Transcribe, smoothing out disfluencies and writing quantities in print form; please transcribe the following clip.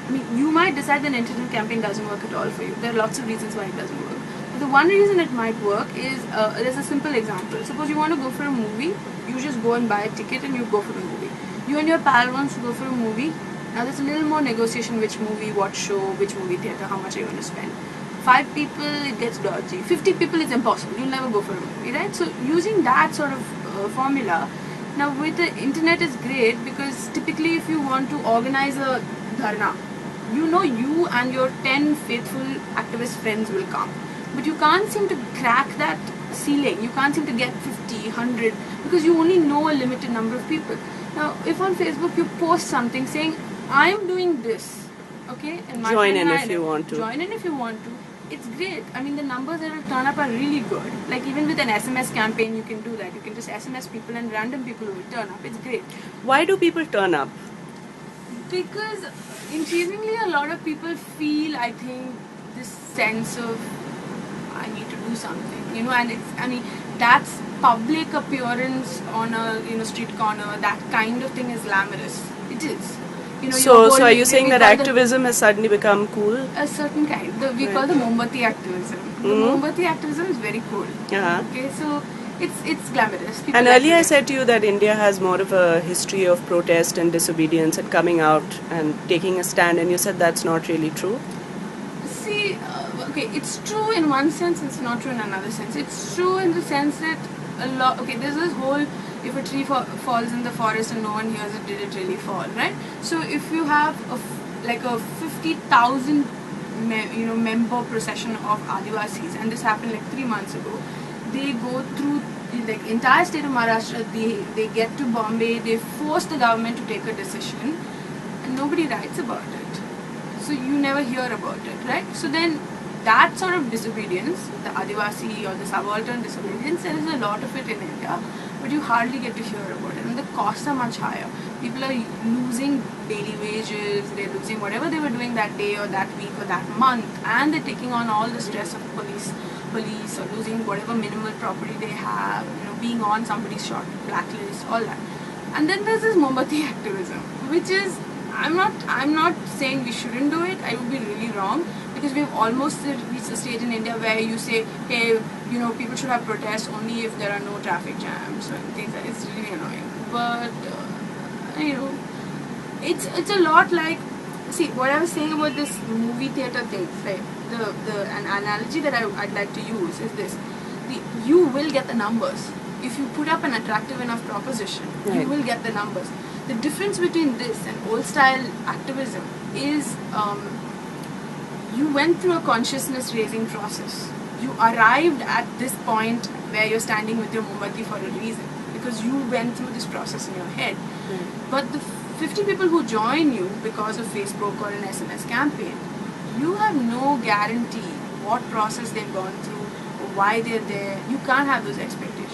I mean, you might decide that internet campaign doesn't work at all for you. There are lots of reasons why it doesn't work. But the one reason it might work is, there's a simple example. Suppose you want to go for a movie, you just go and buy a ticket and you go for the movie. You and your pal wants to go for a movie. Now there's a little more negotiation, which movie, what show, which movie theatre, how much are you going to spend. 5 people, it gets dodgy. 50 people is impossible. You'll never go for a movie, right? So using that sort of formula, now with the internet is great because typically if you want to organize a dharna, you and your 10 faithful activist friends will come. But you can't seem to crack that ceiling. You can't seem to get 50, 100 because you only know a limited number of people. Now, if on Facebook you post something saying, I'm doing this, okay? And my Join friend in and if I you want to. Join in if you want to. It's great. I mean, the numbers that will turn up are really good. Like even with an SMS campaign, you can do that. You can just SMS people and random people will turn up. It's great. Why do people turn up? Because increasingly a lot of people feel, I think, this sense of I need to do something, and that's public appearance on a street corner. That kind of thing is glamorous. It is. So are you saying that activism has suddenly become cool? A certain kind. We call the Mombatti activism. The Mombatti activism is very cool. Okay, so it's glamorous. People And like earlier I it. said to you that India has more of a history of protest and disobedience and coming out and taking a stand, and you said that's not really true. See, okay, it's true in one sense, it's not true in another sense. It's true in the sense that there's this whole, if a tree falls in the forest and no one hears it, did it really fall, right? So if you have a 50,000 member procession of Adivasis, and this happened like 3 months ago, they go through the entire state of Maharashtra, they get to Bombay, they force the government to take a decision, and nobody writes about it. So you never hear about it, right? So then that sort of disobedience, the Adivasi or the subaltern disobedience, there is a lot of it in India, but you hardly get to hear about it, and the costs are much higher. People are losing daily wages, they're losing whatever they were doing that day or that week or that month, and they're taking on all the stress of police or losing whatever minimal property they have, being on somebody's short blacklist, all that. And then there's this Mombatti activism, which is, I'm not saying we shouldn't do it. I would be really wrong, because we've almost reached a stage in India where you say, hey, people should have protests only if there are no traffic jams and things like that. It's really annoying. But it's a lot like, see, what I was saying about this movie theater thing, right? An analogy that I'd like to use is this: you will get the numbers if you put up an attractive enough proposition. Right. You will get the numbers. The difference between this and old style activism is you went through a consciousness raising process. You arrived at this point where you're standing with your Mombatti for a reason, because you went through this process in your head. But the 50 people who join you because of Facebook or an SMS campaign, you have no guarantee what process they've gone through or why they're there. You can't have those expectations.